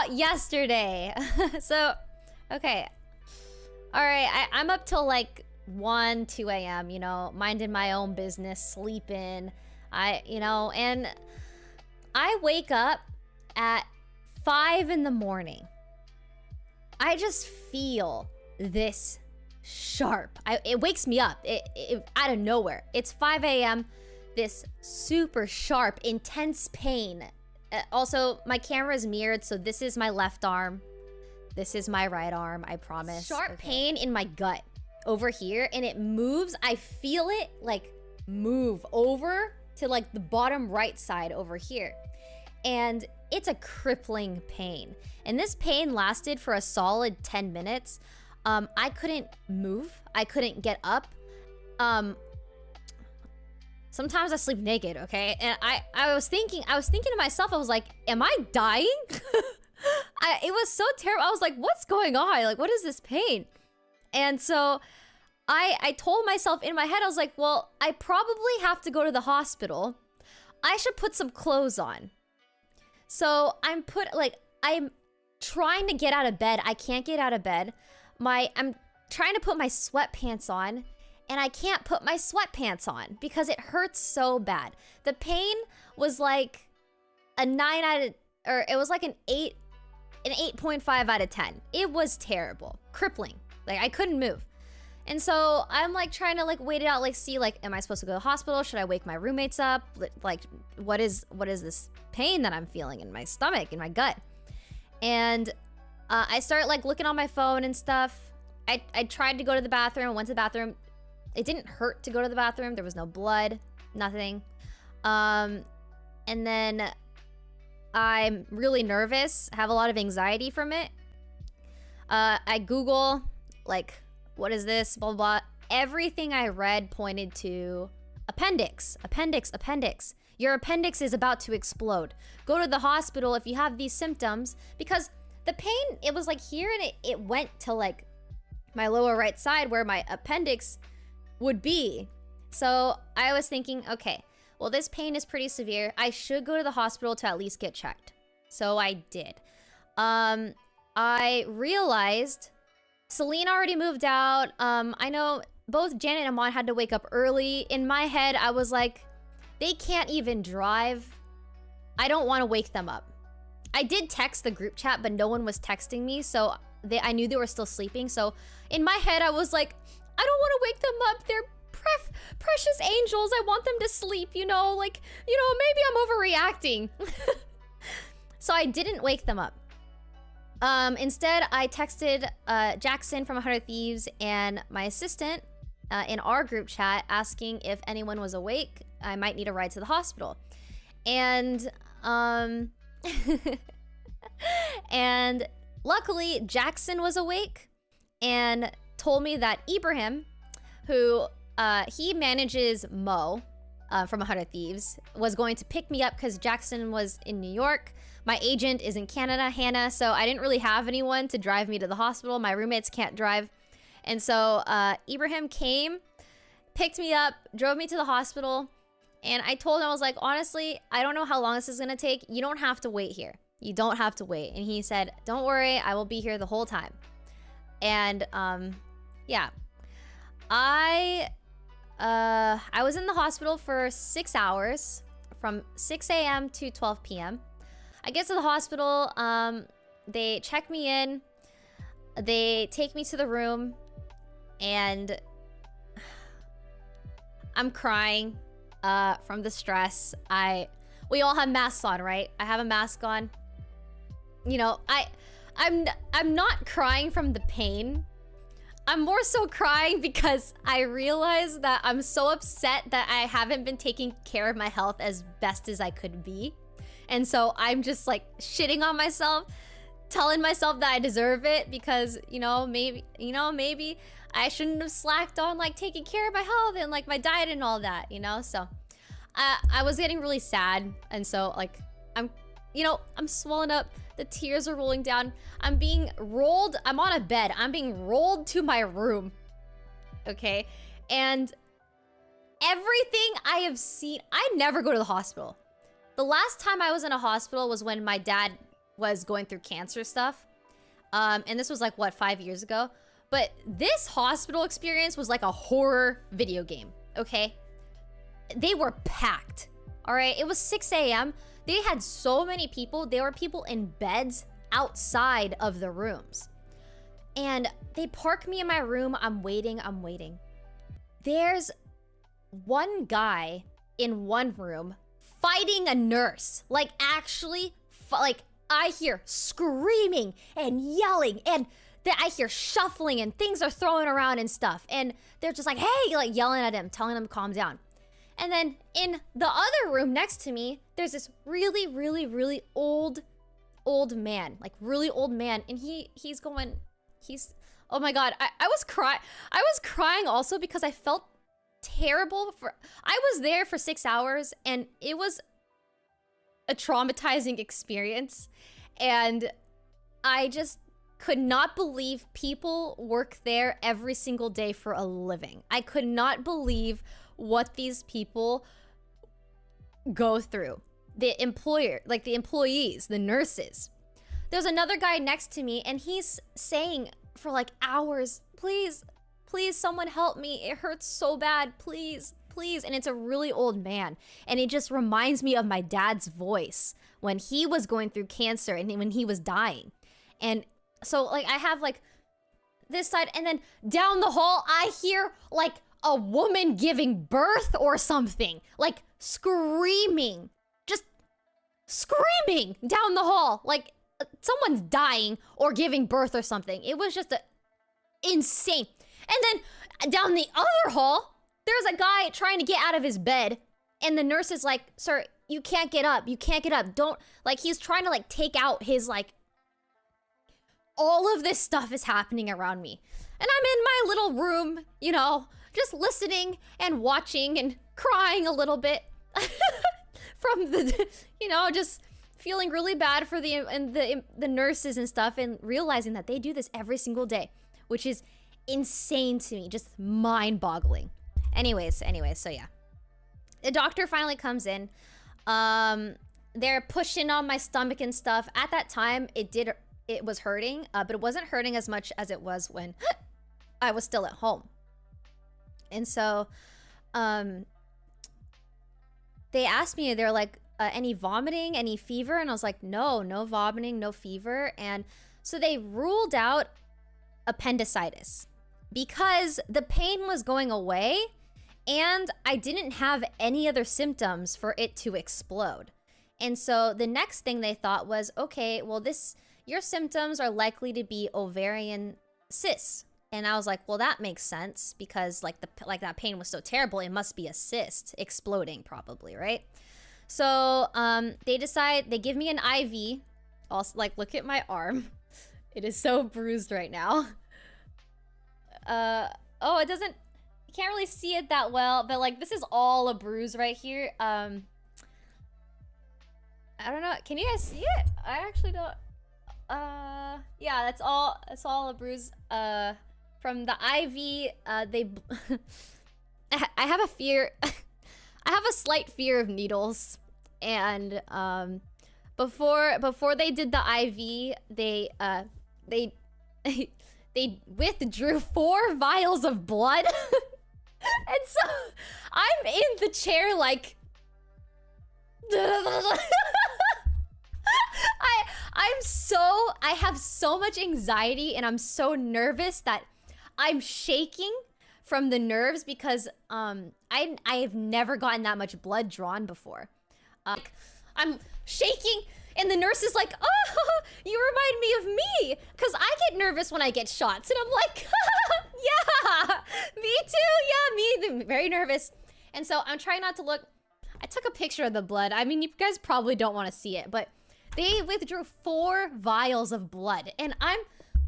about yesterday. So, okay. All right, I'm up till like 1, 2 a.m., you know, minding my own business, sleeping. And I wake up at 5 in the morning. I just feel this sharp. It wakes me up it out of nowhere. It's 5 a.m. This super sharp, intense pain. Also, my camera is mirrored, so this is my left arm. This is my right arm, I promise. Sharp pain in my gut over here, and it moves. I feel it like move over to like the bottom right side over here. And it's a crippling pain. And this pain lasted for a solid 10 minutes. I couldn't move. I couldn't get up. Sometimes I sleep naked, okay? And I was thinking to myself, I was like, am I dying? It was so terrible. I was like, what's going on? Like, what is this pain? And so I told myself in my head, I was like, well, I probably have to go to the hospital. I should put some clothes on. So I'm trying to get out of bed. I can't get out of bed. I'm trying to put my sweatpants on, and I can't put my sweatpants on because it hurts so bad. The pain was like a 9 out of, or it was like an 8.5 out of 10. It was terrible, crippling. Like I couldn't move. And so I'm like trying to like wait it out, like see like, am I supposed to go to the hospital? Should I wake my roommates up? Like, what is this pain that I'm feeling in my stomach, in my gut? And I start like looking on my phone and stuff. I tried to go to the bathroom, went to the bathroom. It didn't hurt to go to the bathroom. There was no blood, nothing. And then I'm really nervous, have a lot of anxiety from it. I Google, like, what is this, blah, blah, blah. Everything I read pointed to appendix. Your appendix is about to explode. Go to the hospital if you have these symptoms, because the pain, it was like here, and it went to like my lower right side where my appendix would be. So I was thinking, okay, well, this pain is pretty severe. I should go to the hospital to at least get checked. So I did. I realized Celine already moved out. I know both Janet and Amon had to wake up early. In my head, I was like, they can't even drive. I don't want to wake them up. I did text the group chat, but no one was texting me, so I knew they were still sleeping. So in my head, I was like, I don't want to wake them up. They're precious angels. I want them to sleep, you know? Like, you know, maybe I'm overreacting. So I didn't wake them up. Instead, I texted Jackson from 100 Thieves and my assistant in our group chat asking if anyone was awake. I might need a ride to the hospital. And and luckily Jackson was awake and told me that Ibrahim, who he manages Mo from 100 Thieves, was going to pick me up because Jackson was in New York. My agent is in Canada, Hannah, so I didn't really have anyone to drive me to the hospital. My roommates can't drive. And so Ibrahim came, picked me up, drove me to the hospital, and I told him, I was like, honestly, I don't know how long this is gonna take. You don't have to wait here. You don't have to wait. And he said, don't worry, I will be here the whole time. And yeah. I was in the hospital for 6 hours, from 6 a.m. to 12 p.m. I get to the hospital, they check me in, they take me to the room, and I'm crying from the stress. We all have masks on, right? I have a mask on. You know, I'm not crying from the pain. I'm more so crying because I realize that I'm so upset that I haven't been taking care of my health as best as I could be. And so I'm just like shitting on myself, telling myself that I deserve it because, maybe I shouldn't have slacked on like taking care of my health and like my diet and all that, So I was getting really sad. And so like, I'm swollen up. The tears are rolling down. I'm on a bed. I'm being rolled to my room. Okay. And everything I have seen, I never go to the hospital. The last time I was in a hospital was when my dad was going through cancer stuff. And this was like, what, 5 years ago? But this hospital experience was like a horror video game, okay? They were packed, all right? It was 6 a.m. They had so many people. There were people in beds outside of the rooms. And they park me in my room. I'm waiting. There's one guy in one room fighting a nurse. Like, actually, like, I hear screaming and yelling, and I hear shuffling, and things are thrown around and stuff. And they're just like, hey, like yelling at him, telling him to calm down. And then in the other room next to me, there's this really, really, really old man, like really old man. And he's, oh my God, I was crying also because I felt terrible I was there for 6 hours, and it was a traumatizing experience. And I just could not believe people work there every single day for a living. I could not believe what these people go through. The employer, like the employees, the nurses. There's another guy next to me, and he's saying for like hours, please, someone help me. It hurts so bad, please. And it's a really old man. And it just reminds me of my dad's voice when he was going through cancer and when he was dying. And so like I have like this side, and then down the hall, I hear like a woman giving birth or something, like screaming, just screaming down the hall, like someone's dying or giving birth or something. It was just insane. And then down the other hall, there's a guy trying to get out of his bed, and the nurse is like, sir, you can't get up. Don't, like, he's trying to like take out his, like, all of this stuff is happening around me. And I'm in my little room, you know, just listening and watching and crying a little bit from the, you know, just feeling really bad for the nurses and stuff, and realizing that they do this every single day, which is insane to me, just mind-boggling. Anyways, so yeah. The doctor finally comes in. They're pushing on my stomach and stuff. At that time, it was hurting, but it wasn't hurting as much as it was when I was still at home. And so, they asked me, they're like, any vomiting, any fever? And I was like, no vomiting, no fever. And so they ruled out appendicitis because the pain was going away, and I didn't have any other symptoms for it to explode. And so the next thing they thought was, okay, well, your symptoms are likely to be ovarian cysts. And I was like, well, that makes sense, because like that pain was so terrible, it must be a cyst exploding probably, right? So they give me an IV. Also, like, look at my arm. It is so bruised right now. Oh, it doesn't, you can't really see it that well, but like this is all a bruise right here. I don't know, can you guys see it? I actually don't. Yeah, that's all a bruise from the IV. I have a fear. I have a slight fear of needles, and before they did the IV, they withdrew 4 vials of blood. And so I'm in the chair like I have so much anxiety, and I'm so nervous that I'm shaking from the nerves, because I have never gotten that much blood drawn before. I'm shaking, and the nurse is like, oh, you remind me of me, because I get nervous when I get shots. And I'm like, yeah, me too, yeah, me, very nervous. And so I'm trying not to look. I took a picture of the blood. I mean, you guys probably don't want to see it, but they withdrew 4 vials of blood. And I'm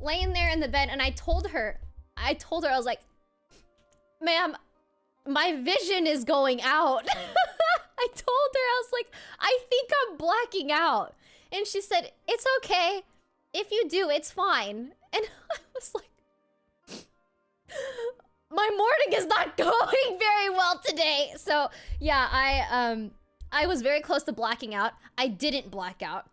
laying there in the bed, and I told her, I was like, ma'am, my vision is going out. I told her, I was like, I think I'm blacking out. And she said, it's okay. If you do, it's fine. And I was like, my morning is not going very well today. So yeah, I was very close to blacking out. I didn't black out.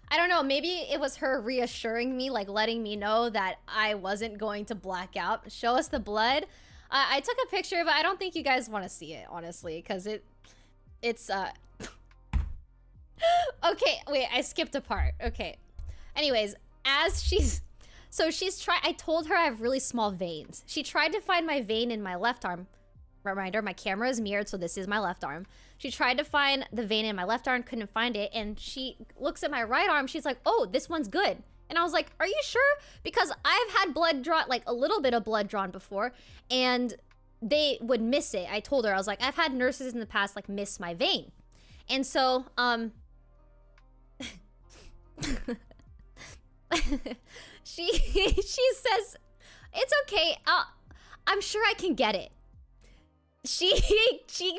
I don't know, maybe it was her reassuring me, like letting me know that I wasn't going to black out. Show us the blood. I took a picture, but I don't think you guys want to see it, honestly, because it's okay, wait, I skipped a part. Okay. Anyways, as she's I told her I have really small veins. She tried to find my vein in my left arm. Reminder, my camera is mirrored, so this is my left arm. She tried to find the vein in my left arm, couldn't find it, and she looks at my right arm, she's like, oh, this one's good. And I was like, are you sure? Because I've had blood drawn, like a little bit of blood drawn before, and they would miss it. I told her, I was like, I've had nurses in the past like miss my vein. And so, she says, it's okay, I'm sure I can get it. She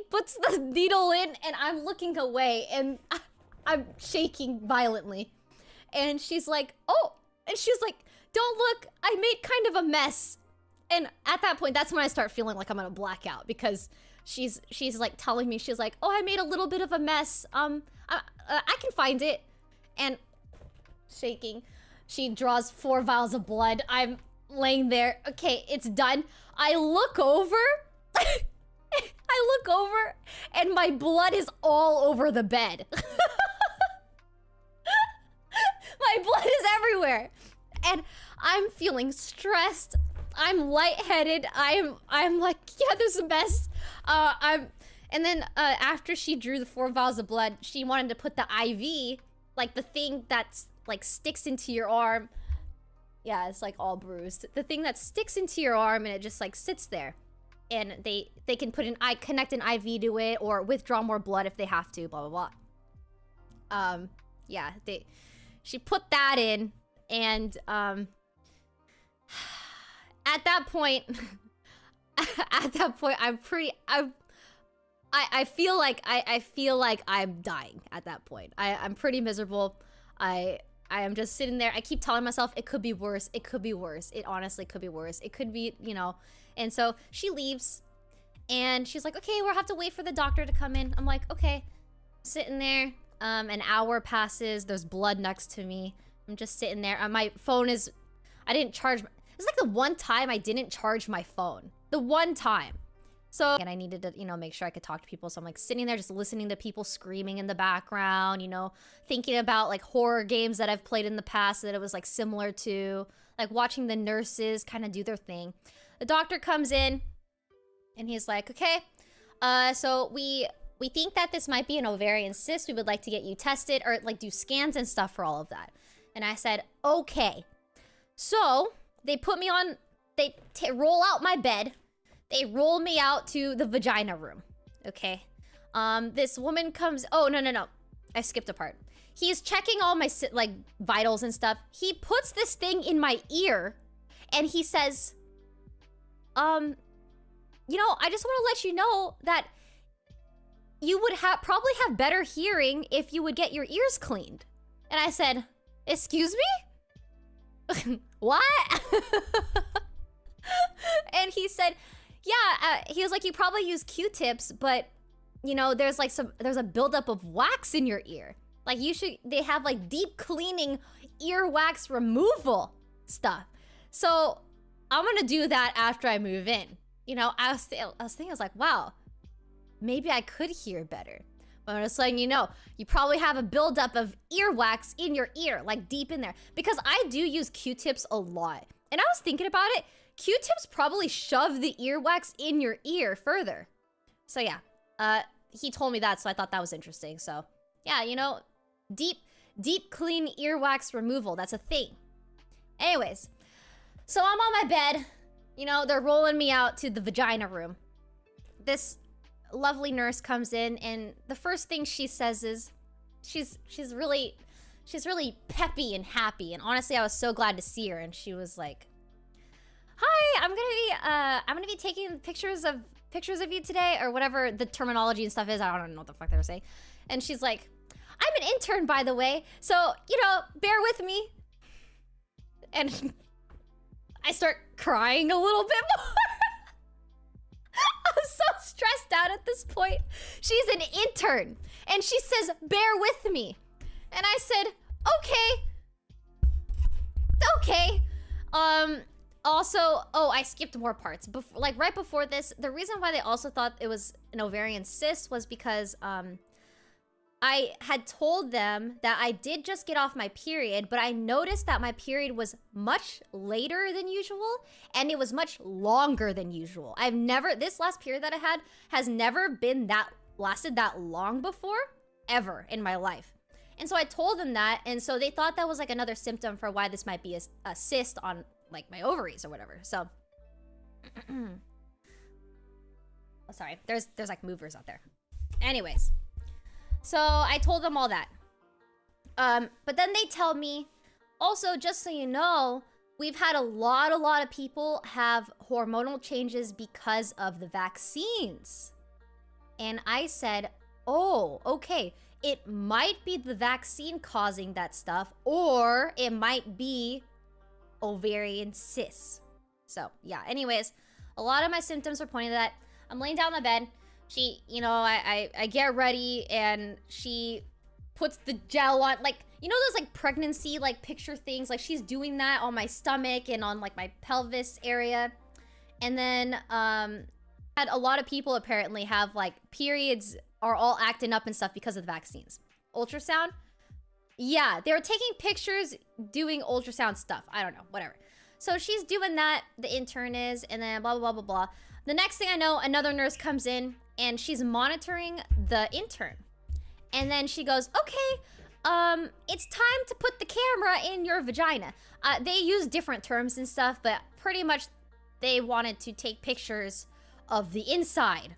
puts the needle in and I'm looking away and I'm shaking violently. And she's like, oh, and she's like, don't look, I made kind of a mess. And at that point, that's when I start feeling like I'm gonna black out because she's like telling me, she's like, oh, I made a little bit of a mess. I can find it. And shaking, she draws 4 vials of blood. I'm laying there. Okay, it's done. I look over. I look over and my blood is all over the bed. My blood is everywhere. And I'm feeling stressed. I'm lightheaded. I'm like, yeah, there's a mess. And then after she drew the 4 vials of blood, she wanted to put the IV, like the thing that's like sticks into your arm. Yeah, it's like all bruised. The thing that sticks into your arm and it just like sits there. And they can put connect an IV to it or withdraw more blood if they have to, blah, blah, blah. Yeah, she put that in and, at that point, I feel like I'm dying at that point. I'm pretty miserable. I am just sitting there. I keep telling myself it could be worse. It could be worse. It honestly could be worse. It could be, you know. And so she leaves and she's like, okay, we'll have to wait for the doctor to come in. I'm like, okay. Sitting there. An hour passes. There's blood next to me. I'm just sitting there. My phone is, I didn't charge. It's like the one time I didn't charge my phone. The one time. So, and I needed to, you know, make sure I could talk to people. So I'm like sitting there just listening to people screaming in the background, you know, thinking about like horror games that I've played in the past that it was like similar to, like watching the nurses kind of do their thing. The doctor comes in and he's like, okay, so we think that this might be an ovarian cyst. We would like to get you tested or like do scans and stuff for all of that. And I said, okay. So they put me on, they roll out my bed. They roll me out to the vagina room. Okay. This woman comes, oh, no. I skipped a part. He's checking all my like vitals and stuff. He puts this thing in my ear and he says, you know, I just want to let you know that you would probably have better hearing if you would get your ears cleaned. And I said, excuse me? What? And he said, yeah, he was like, you probably use Q-tips, but you know, there's a buildup of wax in your ear. Like they have like deep cleaning ear wax removal stuff. So I'm gonna do that after I move in. You know, I was thinking, I was like, wow, maybe I could hear better. But I'm just letting you know, you probably have a buildup of earwax in your ear, like deep in there. Because I do use Q-tips a lot. And I was thinking about it, Q-tips probably shove the earwax in your ear further. So yeah, he told me that, so I thought that was interesting. So yeah, you know, deep clean earwax removal, that's a thing. Anyways, so I'm on my bed. You know, they're rolling me out to the vagina room. This lovely nurse comes in, and the first thing she says is, she's really peppy and happy. And honestly, I was so glad to see her. And she was like, "Hi, I'm gonna be taking pictures of you today," or whatever the terminology and stuff is. I don't know what the fuck they were saying. And she's like, "I'm an intern, by the way, so you know, bear with me." And I start crying a little bit more. I'm so stressed out at this point. She's an intern, and she says, "Bear with me." And I said, okay. Also, oh, I skipped more parts. Like right before this, the reason why they also thought it was an ovarian cyst was because I had told them that I did just get off my period, but I noticed that my period was much later than usual, and it was much longer than usual. This last period that I had has never been lasted that long before, ever in my life. And so I told them that, and so they thought that was like another symptom for why this might be a cyst on like my ovaries or whatever. So, oh, sorry, there's like movers out there. Anyways. So I told them all that. But then they tell me, also, just so you know, we've had a lot of people have hormonal changes because of the vaccines. And I said, oh, okay. It might be the vaccine causing that stuff, or it might be ovarian cysts. So yeah, anyways, a lot of my symptoms were pointing to that. I'm laying down on the bed. She, you know, I get ready and she puts the gel on, like, you know those like pregnancy like picture things? Like she's doing that on my stomach and on like my pelvis area. And then had a lot of people apparently have like periods are all acting up and stuff because of the vaccines. Ultrasound? Yeah, they were taking pictures doing ultrasound stuff. I don't know, whatever. So she's doing that, the intern is, and then blah, blah, blah, blah, blah. The next thing I know, another nurse comes in and she's monitoring the intern. And then she goes, okay, it's time to put the camera in your vagina. They use different terms and stuff, but pretty much they wanted to take pictures of the inside.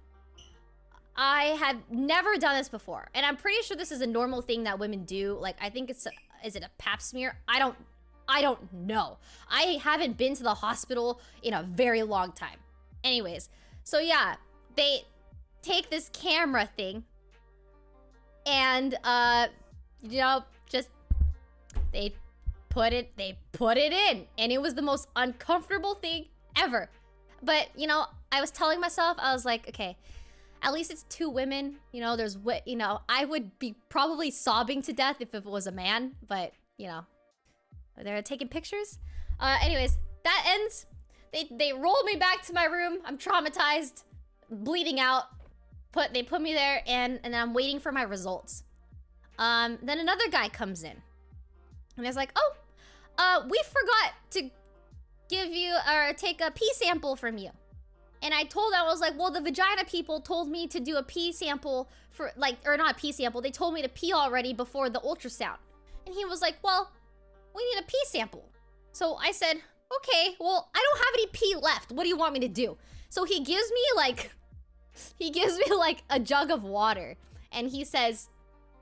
I have never done this before, and I'm pretty sure this is a normal thing that women do. Like, I think is it a pap smear? I don't know. I haven't been to the hospital in a very long time. Anyways, so yeah, they take this camera thing and you know, just they put it in, and it was the most uncomfortable thing ever. But you know, I was telling myself, I was like, okay, at least it's two women. You know, you know, I would be probably sobbing to death if it was a man, but you know, they're taking pictures. Anyways, that ends. They rolled me back to my room. I'm traumatized, bleeding out. They put me there, and then I'm waiting for my results. Then another guy comes in, and he's like, "Oh, we forgot to give you or take a pee sample from you." And I told him, I was like, "Well, the vagina people told me to do a pee sample for like, or not a pee sample. They told me to pee already before the ultrasound." And he was like, "Well, we need a pee sample." So I said, "Okay, well, I don't have any pee left. What do you want me to do?" So he gives me like a jug of water, and he says,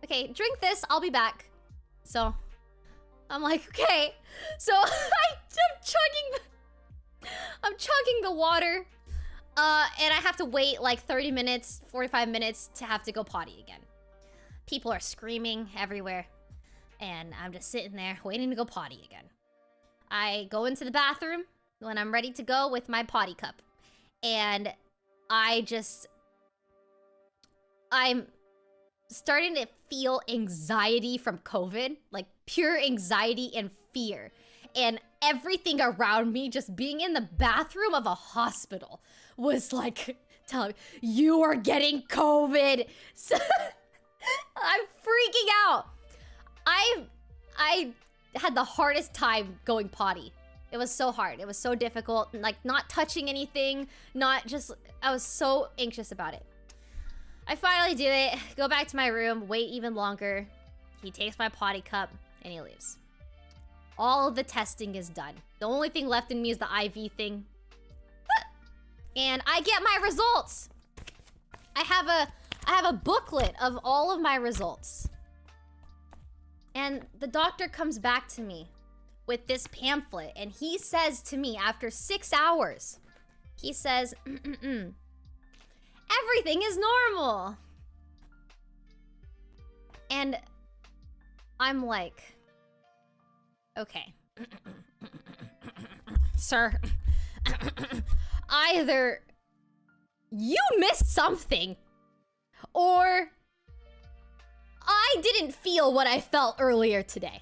"Okay, drink this, I'll be back." So I'm like, okay. So I'm chugging the water, and I have to wait like 30 minutes, 45 minutes to have to go potty again. People are screaming everywhere, and I'm just sitting there waiting to go potty again. I go into the bathroom when I'm ready to go with my potty cup, and I'm starting to feel anxiety from COVID, like pure anxiety and fear. And everything around me, just being in the bathroom of a hospital, was like telling me, "You are getting COVID." So I'm freaking out. I had the hardest time going potty. It was so hard. It was so difficult. Like not touching anything, I was so anxious about it. I finally do it, go back to my room, wait even longer. He takes my potty cup and he leaves. All of the testing is done. The only thing left in me is the IV thing. And I get my results. I have a booklet of all of my results. And the doctor comes back to me with this pamphlet, and he says to me after 6 hours, he says, "Everything is normal." And I'm like, okay. Sir, either you missed something, or I didn't feel what I felt earlier today.